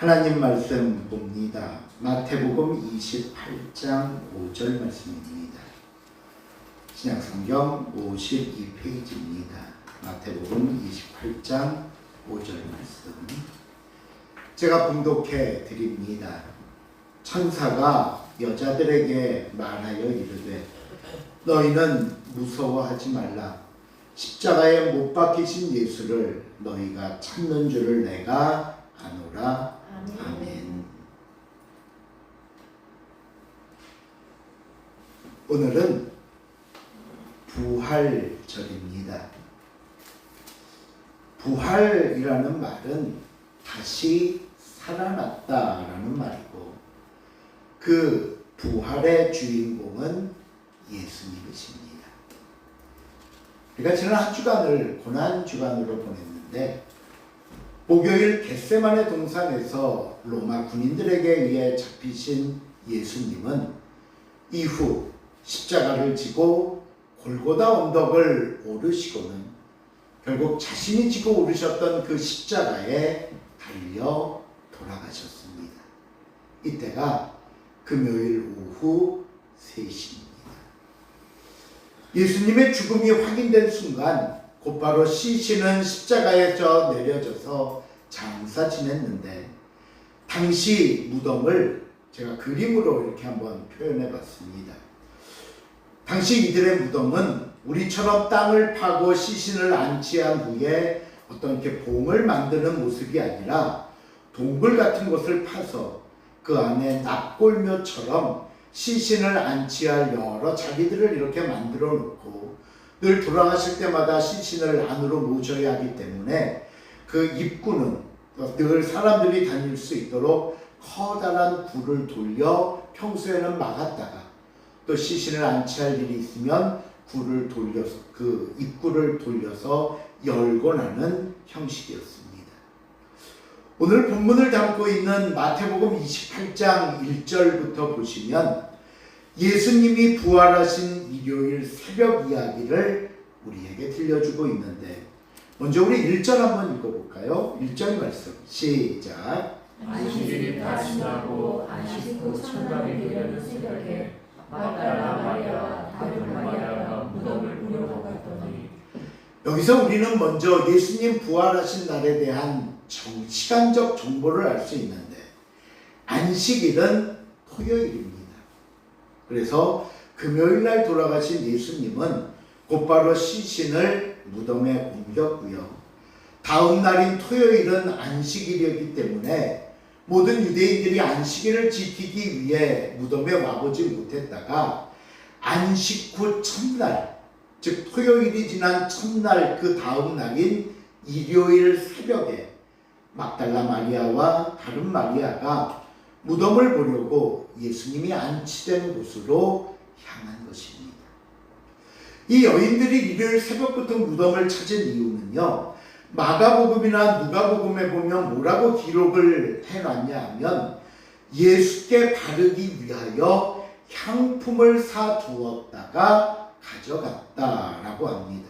하나님 말씀 봅니다. 마태복음 28장 5절 말씀입니다. 신약성경 52페이지입니다. 마태복음 28장 5절 말씀 제가 봉독해 드립니다. 천사가 여자들에게 말하여 이르되 너희는 무서워하지 말라. 십자가에 못 박히신 예수를 너희가 찾는 줄을 내가 아노라. 아멘. 오늘은 부활절입니다. 부활이라는 말은 다시 살아났다라는 말이고, 그 부활의 주인공은 예수님이십니다. 우리가 지난 한 주간을 고난 주간으로 보냈는데, 목요일 겟세마네 동산에서 로마 군인들에게 의해 잡히신 예수님은 이후 십자가를 지고 골고다 언덕을 오르시고는 결국 자신이 지고 오르셨던 그 십자가에 달려 돌아가셨습니다. 이때가 금요일 오후 3시입니다. 예수님의 죽음이 확인된 순간 곧바로 시신은 십자가에서 내려져서 장사 지냈는데, 당시 무덤을 제가 그림으로 이렇게 한번 표현해 봤습니다. 당시 이들의 무덤은 우리처럼 땅을 파고 시신을 안치한 후에 어떤 이렇게 봉을 만드는 모습이 아니라 동굴 같은 것을 파서 그 안에 납골묘처럼 시신을 안치할 여러 자리들을 이렇게 만들어 놓고 늘 돌아가실 때마다 시신을 안으로 모셔야 하기 때문에 그 입구는 늘 사람들이 다닐 수 있도록 커다란 굴을 돌려 평소에는 막았다가 또 시신을 안치할 일이 있으면 굴을 돌려서 그 입구를 돌려서 열고 나는 형식이었습니다. 오늘 본문을 담고 있는 마태복음 28장 1절부터 보시면 예수님이 부활하신 일요일 새벽 이야기를 우리에게 들려주고 있는데, 먼저 우리 1절 한번 읽어볼까요? 1절 말씀 시작. 안식일이 다 지나고 안식 후 첫날이 되려는 새벽에 막달라 마리아와 다른 마리아가 무덤을 보러 갔더니, 여기서 우리는 먼저 예수님 부활하신 날에 대한 시간적 정보를 알 수 있는데, 안식일은 토요일입니다. 그래서 금요일날 돌아가신 예수님은 곧바로 시신을 무덤에 옮겼고요. 다음 날인 토요일은 안식일이었기 때문에 모든 유대인들이 안식일을 지키기 위해 무덤에 와보지 못했다가 안식 후 첫날, 즉 토요일이 지난 첫날 그 다음 날인 일요일 새벽에 막달라 마리아와 다른 마리아가 무덤을 보려고 예수님이 안치된 곳으로 향한 것입니다. 이 여인들이 일요일 새벽부터 무덤을 찾은 이유는요, 마가복음이나 누가복음에 보면 뭐라고 기록을 해놨냐 하면 예수께 바르기 위하여 향품을 사두었다가 가져갔다라고 합니다.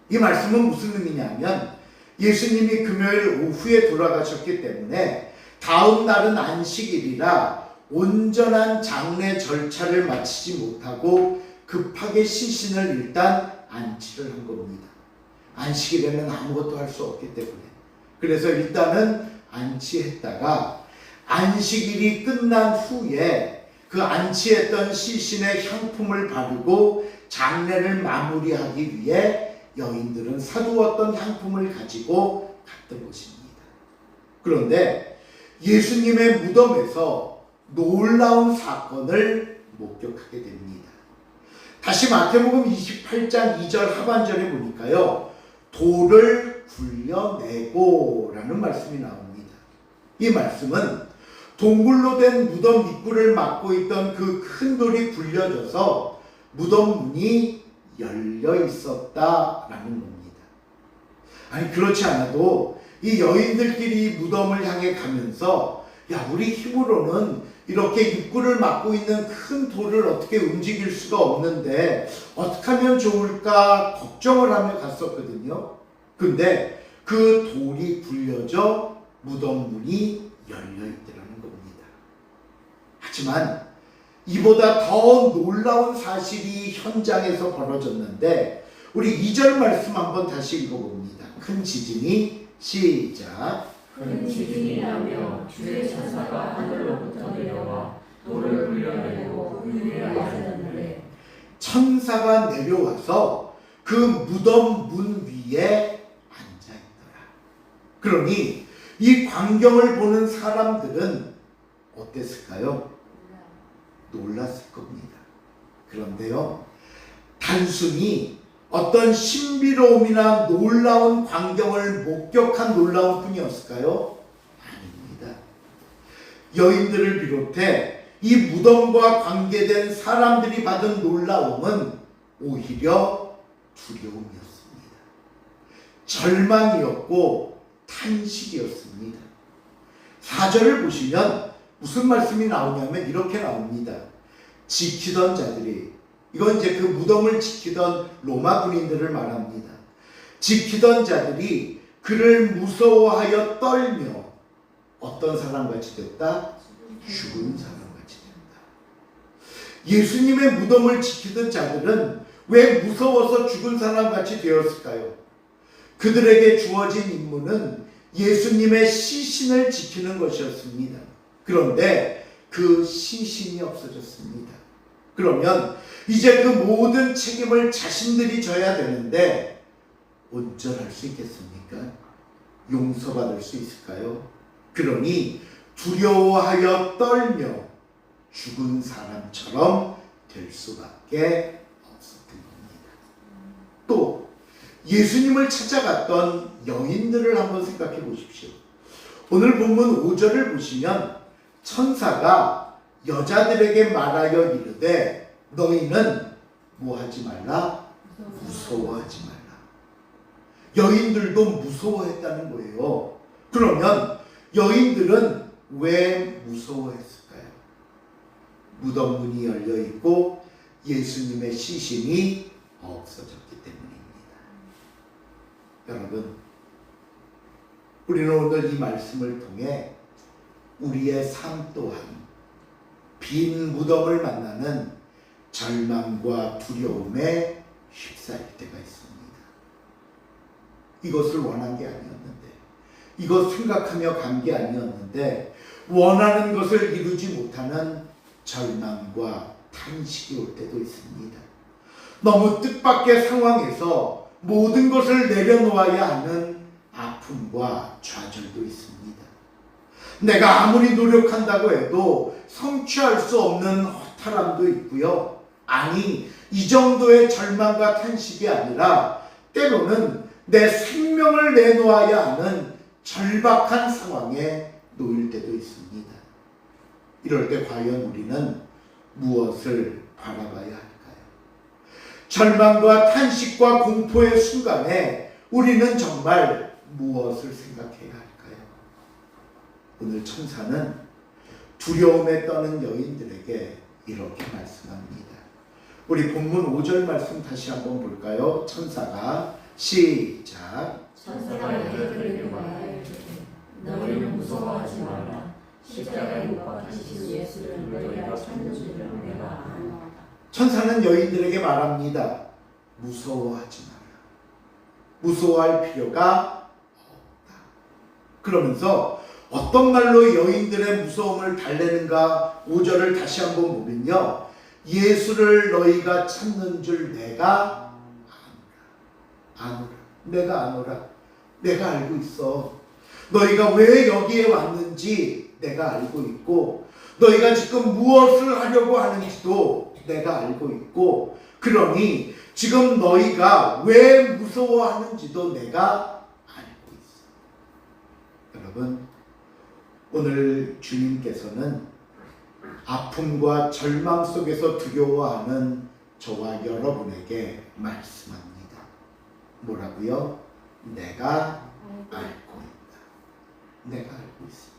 이 말씀은 무슨 의미냐면 예수님이 금요일 오후에 돌아가셨기 때문에 다음 날은 안식일이라 온전한 장례 절차를 마치지 못하고 급하게 시신을 일단 안치를 한 겁니다. 안식일에는 아무것도 할 수 없기 때문에. 그래서 일단은 안치했다가 안식일이 끝난 후에 그 안치했던 시신의 향품을 바르고 장례를 마무리하기 위해 여인들은 사두었던 향품을 가지고 갔던 것입니다. 그런데 예수님의 무덤에서 놀라운 사건을 목격하게 됩니다. 다시 마태복음 28장 2절 하반절에 보니까요, 돌을 굴려내고 라는 말씀이 나옵니다. 이 말씀은 동굴로 된 무덤 입구를 막고 있던 그 큰 돌이 굴려져서 무덤 문이 열려 있었다라는 겁니다. 아니, 그렇지 않아도 이 여인들끼리 무덤을 향해 가면서, 야, 우리 힘으로는 이렇게 입구를 막고 있는 큰 돌을 어떻게 움직일 수가 없는데 어떻게 하면 좋을까 걱정을 하며 갔었거든요. 근데 그 돌이 굴려져 무덤 문이 열려있더라는 겁니다. 하지만 이보다 더 놀라운 사실이 현장에서 벌어졌는데 우리 2절 말씀 한번 다시 읽어봅니다. 큰 지진이 시작. 큰 지진이 나며 주의 천사가 하늘로부터 내려와 돌을 불려내고 그 위에 앉았는데 천사가 내려와서 그 무덤 문 위에 앉아있더라. 그러니 이 광경을 보는 사람들은 어땠을까요? 놀랐을 겁니다. 그런데요, 단순히 어떤 신비로움이나 놀라운 광경을 목격한 놀라운 뿐이었을까요? 아닙니다. 여인들을 비롯해 이 무덤과 관계된 사람들이 받은 놀라움은 오히려 두려움이었습니다. 절망이었고 탄식이었습니다. 4절을 보시면 무슨 말씀이 나오냐면 이렇게 나옵니다. 지키던 자들이, 이건 이제 그 무덤을 지키던 로마 군인들을 말합니다. 지키던 자들이 그를 무서워하여 떨며 어떤 사람같이 됐다? 죽은 사람같이 된다. 예수님의 무덤을 지키던 자들은 왜 무서워서 죽은 사람같이 되었을까요? 그들에게 주어진 임무는 예수님의 시신을 지키는 것이었습니다. 그런데 그 시신이 없어졌습니다. 그러면 이제 그 모든 책임을 자신들이 져야 되는데 온전할 수 있겠습니까? 용서받을 수 있을까요? 그러니 두려워하여 떨며 죽은 사람처럼 될 수밖에 없었던 겁니다. 또 예수님을 찾아갔던 여인들을 한번 생각해 보십시오. 오늘 본문 5절을 보시면 천사가 여자들에게 말하여 이르되 너희는 뭐하지 말라? 무서워하지 말라. 여인들도 무서워했다는 거예요. 그러면 여인들은 왜 무서워했을까요? 무덤 문이 열려 있고 예수님의 시신이 없어졌기 때문입니다. 여러분, 우리는 오늘 이 말씀을 통해 우리의 삶 또한 빈 무덤을 만나는 절망과 두려움에 휩싸일 때가 있습니다. 이것을 원한 게 아니었는데, 이것 생각하며 간 게 아니었는데 원하는 것을 이루지 못하는 절망과 탄식이 올 때도 있습니다. 너무 뜻밖의 상황에서 모든 것을 내려놓아야 하는 아픔과 좌절도 있습니다. 내가 아무리 노력한다고 해도 성취할 수 없는 허탈함도 있고요. 아니, 이 정도의 절망과 탄식이 아니라 때로는 내 생명을 내놓아야 하는 절박한 상황에 놓일 때도 있습니다. 이럴 때 과연 우리는 무엇을 바라봐야 할까요? 절망과 탄식과 공포의 순간에 우리는 정말 무엇을 생각해야 할까요? 오늘 천사는 두려움에 떠는 여인들에게 이렇게 말씀합니다. 우리 본문 5절 말씀 다시 한번 볼까요? 천사가 시작. 천사가 여자들에게 말하여 너희는 무서워하지 말라. 십자가에 못 박히신 예수를 너희가 찾는 줄을 내가 아노라. 천사는 여인들에게 말합니다. 무서워하지 마라. 무서워할 필요가 없다. 그러면서 어떤 말로 여인들의 무서움을 달래는가 5절을 다시 한번 보면요. 예수를 너희가 찾는 줄 내가 아노라. 내가 아노라. 내가 알고 있어. 너희가 왜 여기에 왔는지 내가 알고 있고 너희가 지금 무엇을 하려고 하는지도 내가 알고 있고 그러니 지금 너희가 왜 무서워하는지도 내가 알고 있어. 여러분, 오늘 주님께서는 아픔과 절망 속에서 두려워하는 저와 여러분에게 말씀합니다. 뭐라고요? 내가 알고 있다. 내가 알고 있습니다.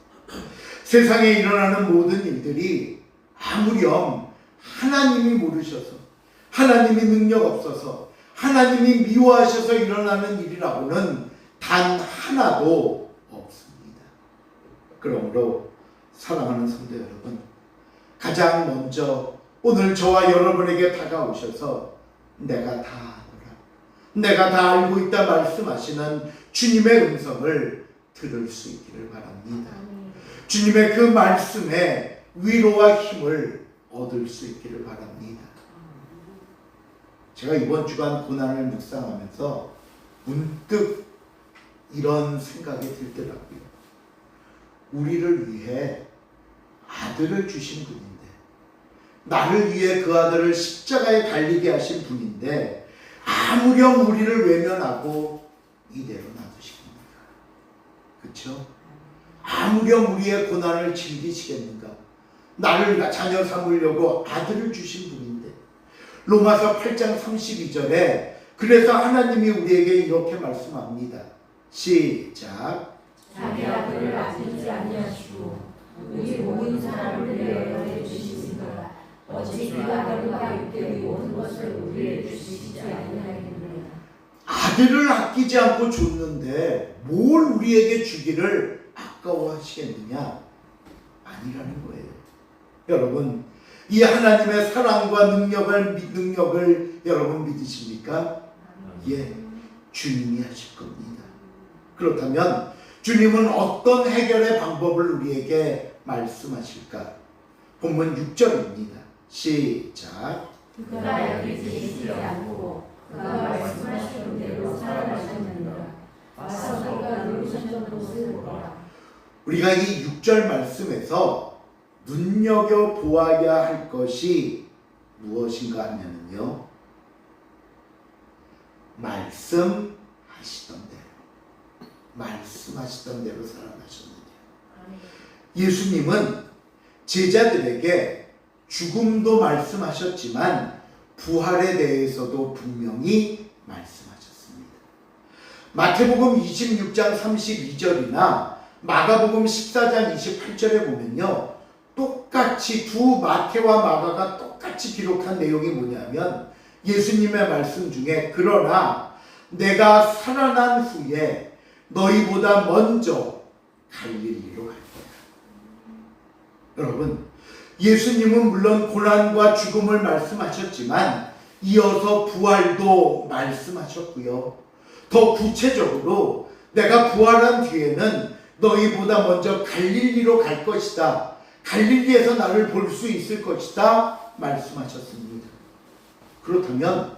세상에 일어나는 모든 일들이 아무렴 하나님이 모르셔서, 하나님이 능력 없어서, 하나님이 미워하셔서 일어나는 일이라고는 단 하나도 없습니다. 그러므로 사랑하는 성도 여러분, 가장 먼저 오늘 저와 여러분에게 다가오셔서 내가 다 아노라, 내가 다 알고 있다 말씀하시는 주님의 음성을 들을 수 있기를 바랍니다. 주님의 그 말씀에 위로와 힘을 얻을 수 있기를 바랍니다. 제가 이번 주간 고난을 묵상하면서 문득 이런 생각이 들더라고요. 우리를 위해 아들을 주신 분인데, 나를 위해 그 아들을 십자가에 달리게 하신 분인데 아무렴 우리를 외면하고 이대로 놔두시겠는가? 그렇죠? 아무렴 우리의 고난을 즐기시겠는가? 나를 자녀 삼으려고 아들을 주신 분인데, 로마서 8장 32절에 그래서 하나님이 우리에게 이렇게 말씀합니다. 시작. 자기 아들을 아끼지 아니하시고 우리 모든 사람을 위하여 내주시니가 어찌 그 아들과 육되이 모든 것을 우리에게 주시지 아니하겠느냐. 아들을 아끼지 않고 줬는데 뭘 우리에게 주기를 아까워하시겠느냐? 아니라는 거예요. 여러분, 이 하나님의 사랑과 능력을 여러분 믿으십니까? 예, 주님이 하실 겁니다. 그렇다면 주님은 어떤 해결의 방법을 우리에게 말씀하실까? 본문 6절입니다. 시작. 그가 여기지 계시지 않고 그가 말씀하신 대로 살아나셨느니라. 와서 그가 누르셨던 곳을 보라. 우리가 이 6절 말씀에서 눈여겨보아야 할 것이 무엇인가 하면요, 말씀하시던 대로 살아나셨느냐. 예수님은 제자들에게 죽음도 말씀하셨지만 부활에 대해서도 분명히 말씀하셨습니다. 마태복음 26장 32절이나 마가복음 14장 28절에 보면요, 똑같이 두 마태와 마가가 똑같이 기록한 내용이 뭐냐면 예수님의 말씀 중에 그러나 내가 살아난 후에 너희보다 먼저 갈릴리로 갈 거야. 여러분, 예수님은 물론 고난과 죽음을 말씀하셨지만 이어서 부활도 말씀하셨고요. 더 구체적으로 내가 부활한 뒤에는 너희보다 먼저 갈릴리로 갈 것이다, 갈릴리에서 나를 볼 수 있을 것이다 말씀하셨습니다. 그렇다면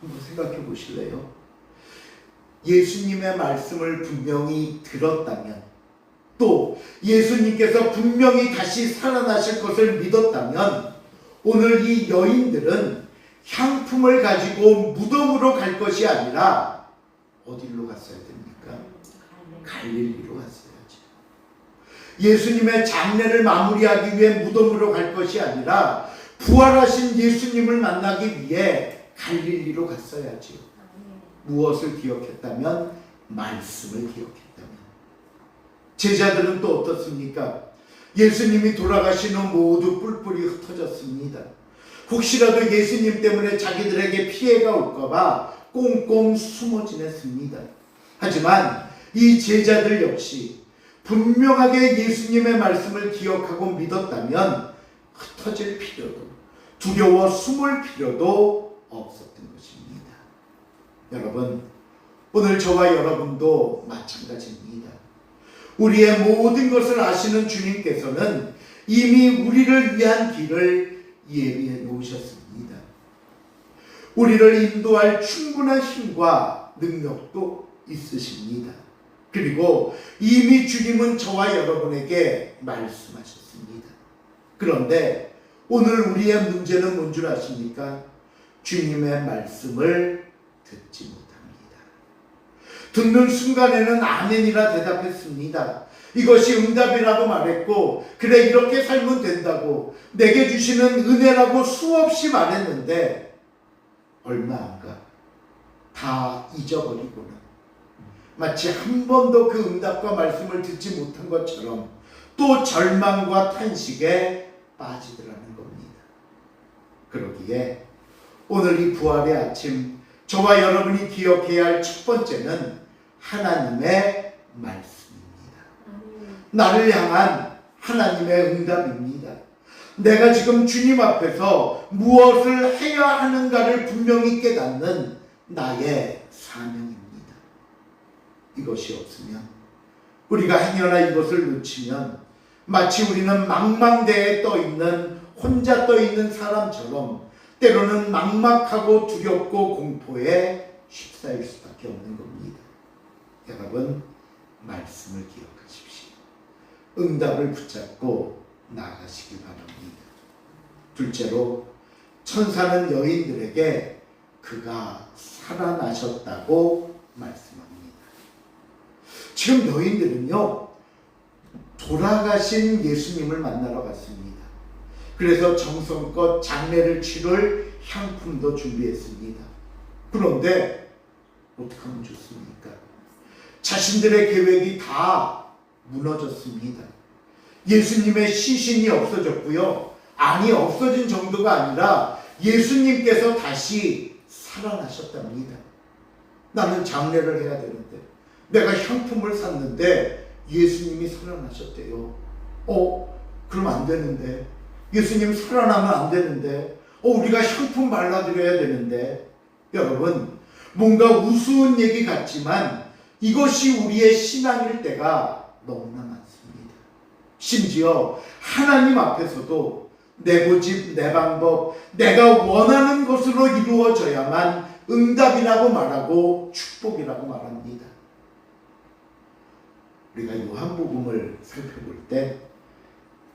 한번 생각해 보실래요? 예수님의 말씀을 분명히 들었다면, 또 예수님께서 분명히 다시 살아나실 것을 믿었다면 오늘 이 여인들은 향품을 가지고 무덤으로 갈 것이 아니라 어디로 갔어야 됩니까? 갈릴리로 갔어야죠. 예수님의 장례를 마무리하기 위해 무덤으로 갈 것이 아니라 부활하신 예수님을 만나기 위해 갈릴리로 갔어야죠. 무엇을 기억했다면? 말씀을 기억했다면. 제자들은 또 어떻습니까? 예수님이 돌아가신 후 모두 뿔뿔이 흩어졌습니다. 혹시라도 예수님 때문에 자기들에게 피해가 올까봐 꽁꽁 숨어 지냈습니다. 하지만 이 제자들 역시 분명하게 예수님의 말씀을 기억하고 믿었다면 흩어질 필요도, 두려워 숨을 필요도 없었던 것입니다. 여러분, 오늘 저와 여러분도 마찬가지입니다. 우리의 모든 것을 아시는 주님께서는 이미 우리를 위한 길을 예비해 놓으셨습니다. 우리를 인도할 충분한 힘과 능력도 있으십니다. 그리고 이미 주님은 저와 여러분에게 말씀하셨습니다. 그런데 오늘 우리의 문제는 뭔 줄 아십니까? 주님의 말씀을 듣지 못합니다. 듣는 순간에는 아멘이라 대답했습니다. 이것이 응답이라고 말했고, 그래 이렇게 살면 된다고 내게 주시는 은혜라고 수없이 말했는데 얼마 안 가 다 잊어버리고는 마치 한 번도 그 응답과 말씀을 듣지 못한 것처럼 또 절망과 탄식에 빠지더라는 겁니다. 그러기에 오늘 이 부활의 아침, 저와 여러분이 기억해야 할 첫 번째는 하나님의 말씀입니다. 나를 향한 하나님의 응답입니다. 내가 지금 주님 앞에서 무엇을 해야 하는가를 분명히 깨닫는 나의 사명입니다. 이것이 없으면, 우리가 행여나 이것을 놓치면 마치 우리는 망망대해에 떠있는, 혼자 떠있는 사람처럼 때로는 막막하고 두렵고 공포에 휩싸일 수밖에 없는 겁니다. 여러분, 말씀을 기억하십시오. 응답을 붙잡고 나아가시기 바랍니다. 둘째로, 천사는 여인들에게 그가 살아나셨다고 말씀합니다. 지금 여인들은요, 돌아가신 예수님을 만나러 갔습니다. 그래서 정성껏 장례를 치를 향품도 준비했습니다. 그런데 어떻게 하면 좋습니까? 자신들의 계획이 다 무너졌습니다. 예수님의 시신이 없어졌고요. 아니, 없어진 정도가 아니라 예수님께서 다시 살아나셨답니다. 나는 장례를 해야 되는데, 내가 향품을 샀는데 예수님이 살아나셨대요. 그럼 안 되는데. 예수님 살아나면 안 되는데. 우리가 향품 발라드려야 되는데. 여러분, 뭔가 우스운 얘기 같지만 이것이 우리의 신앙일 때가 너무나 많습니다. 심지어 하나님 앞에서도 내 고집, 내 방법, 내가 원하는 것으로 이루어져야만 응답이라고 말하고 축복이라고 말합니다. 우리가 요한복음을 살펴볼 때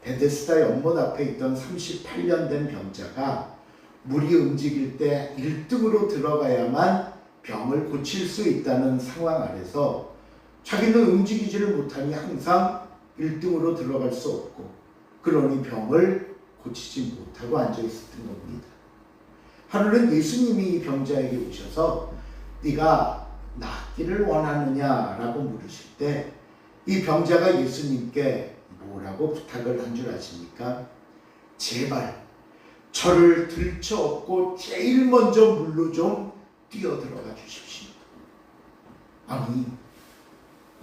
베데스다 연못 앞에 있던 38년 된 병자가 물이 움직일 때 1등으로 들어가야만 병을 고칠 수 있다는 상황 아래서 자기는 움직이지를 못하니 항상 1등으로 들어갈 수 없고, 그러니 병을 고치지 못하고 앉아 있었던 겁니다. 하루는 예수님이 이 병자에게 오셔서 네가 낫기를 원하느냐라고 물으실 때 이 병자가 예수님께 뭐라고 부탁을 한 줄 아십니까? 제발 저를 들쳐업고 제일 먼저 물로 좀 뛰어들어가 주십시오. 아니,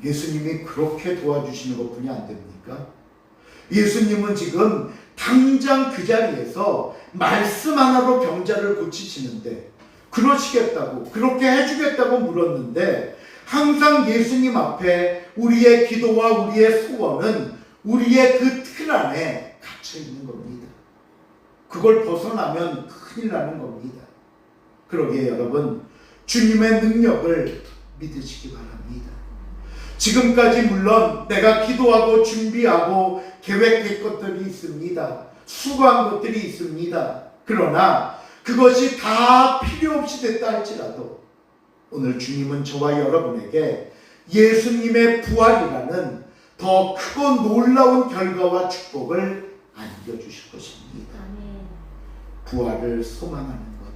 예수님이 그렇게 도와주시는 것뿐이 안 됩니까? 예수님은 지금 당장 그 자리에서 말씀 하나로 병자를 고치시는데, 그러시겠다고, 그렇게 해주겠다고 물었는데, 항상 예수님 앞에 우리의 기도와 우리의 소원은 우리의 그 틀 안에 갇혀 있는 겁니다. 그걸 벗어나면 큰일 나는 겁니다. 그러기에 여러분, 주님의 능력을 믿으시기 바랍니다. 지금까지 물론 내가 기도하고 준비하고 계획할 것들이 있습니다. 수고한 것들이 있습니다. 그러나 그것이 다 필요 없이 됐다 할지라도 오늘 주님은 저와 여러분에게 예수님의 부활이라는 더 크고 놀라운 결과와 축복을 안겨주실 것입니다. 부활을 소망하는 것,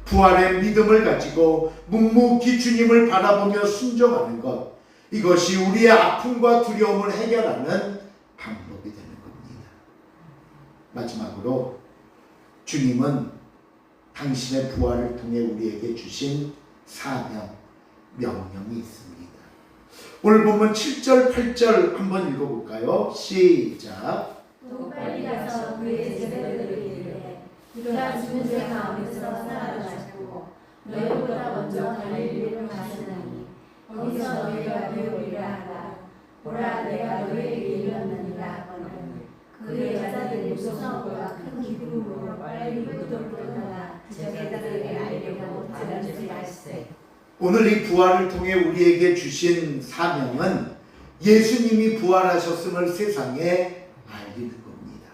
부활의 믿음을 가지고 묵묵히 주님을 바라보며 순종하는 것, 이것이 우리의 아픔과 두려움을 해결하는 방법이 되는 겁니다. 마지막으로 주님은 당신의 부활을 통해 우리에게 주신 사명, 명령이 있습니다. 오늘 보면 7절, 8절 한번 읽어볼까요? 시작. 또 빨리 가서 그의 제자들에게 이르되 그가 죽은 자 가운데서 살아나셨고 너희보다 먼저 갈릴리로 가시나니 거기서 너희가 배우리라 하라. 보라, 내가 너희에게 이르렀느니라 하거늘 그의 제자들이 무서움과 큰 기쁨으로 빨리 그들로 떠나 제자들에게 알리려고 달아주지 마시되. 오늘 이 부활을 통해 우리에게 주신 사명은 예수님이 부활하셨음을 세상에 알리는 겁니다.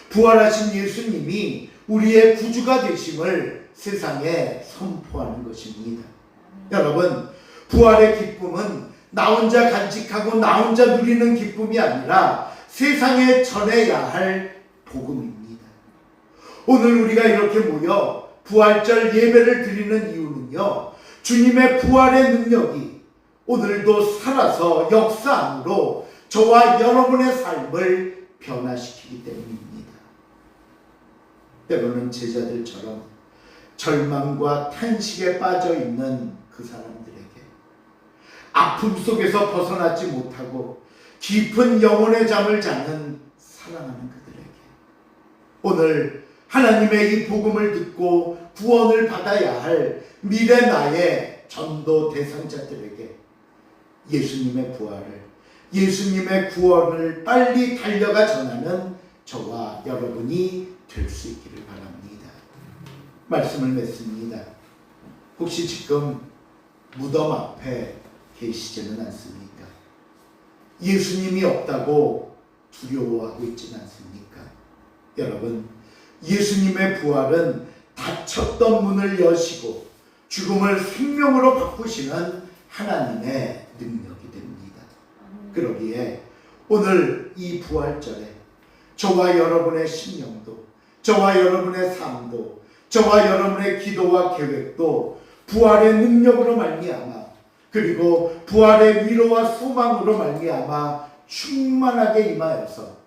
부활하신 예수님이 우리의 구주가 되심을 세상에 선포하는 것입니다. 여러분, 부활의 기쁨은 나 혼자 간직하고 나 혼자 누리는 기쁨이 아니라 세상에 전해야 할 복음입니다. 오늘 우리가 이렇게 모여 부활절 예배를 드리는 이유는요, 주님의 부활의 능력이 오늘도 살아서 역사함으로 저와 여러분의 삶을 변화시키기 때문입니다. 때로는 제자들처럼 절망과 탄식에 빠져 있는 그 사람들에게, 아픔 속에서 벗어나지 못하고 깊은 영혼의 잠을 자는 사랑하는 그들에게 오늘 하나님의 이 복음을 듣고 구원을 받아야 할 미래 나의 전도 대상자들에게 예수님의 부활을, 예수님의 구원을 빨리 달려가 전하는 저와 여러분이 될 수 있기를 바랍니다. 말씀을 맺습니다. 혹시 지금 무덤 앞에 계시지는 않습니까? 예수님이 없다고 두려워하고 있지는 않습니까? 여러분, 예수님의 부활은 닫혔던 문을 여시고 죽음을 생명으로 바꾸시는 하나님의 능력이 됩니다. 그러기에 오늘 이 부활절에 저와 여러분의 심령도, 저와 여러분의 삶도, 저와 여러분의 기도와 계획도 부활의 능력으로 말미암아, 그리고 부활의 위로와 소망으로 말미암아 충만하게 임하여서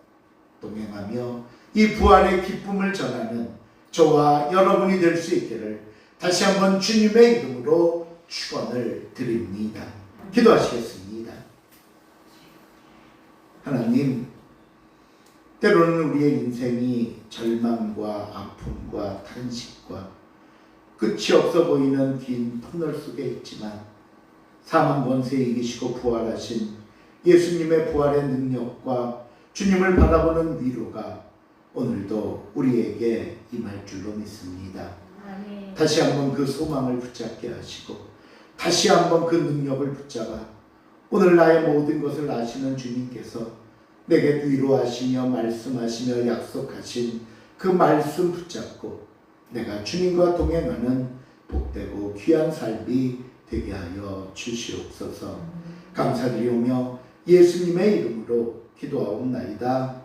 동행하며 이 부활의 기쁨을 전하는 저와 여러분이 될 수 있기를 다시 한번 주님의 이름으로 축원을 드립니다. 기도하시겠습니다. 하나님, 때로는 우리의 인생이 절망과 아픔과 탄식과 끝이 없어 보이는 긴 터널 속에 있지만 사망 권세에 이기시고 부활하신 예수님의 부활의 능력과 주님을 바라보는 위로가 오늘도 우리에게 임할 줄로 믿습니다. 아멘. 다시 한번 그 소망을 붙잡게 하시고 다시 한번 그 능력을 붙잡아 오늘 나의 모든 것을 아시는 주님께서 내게 위로하시며 말씀하시며 약속하신 그 말씀 붙잡고 내가 주님과 동행하는 복되고 귀한 삶이 되게 하여 주시옵소서. 감사드리오며 예수님의 이름으로 기도하옵나이다.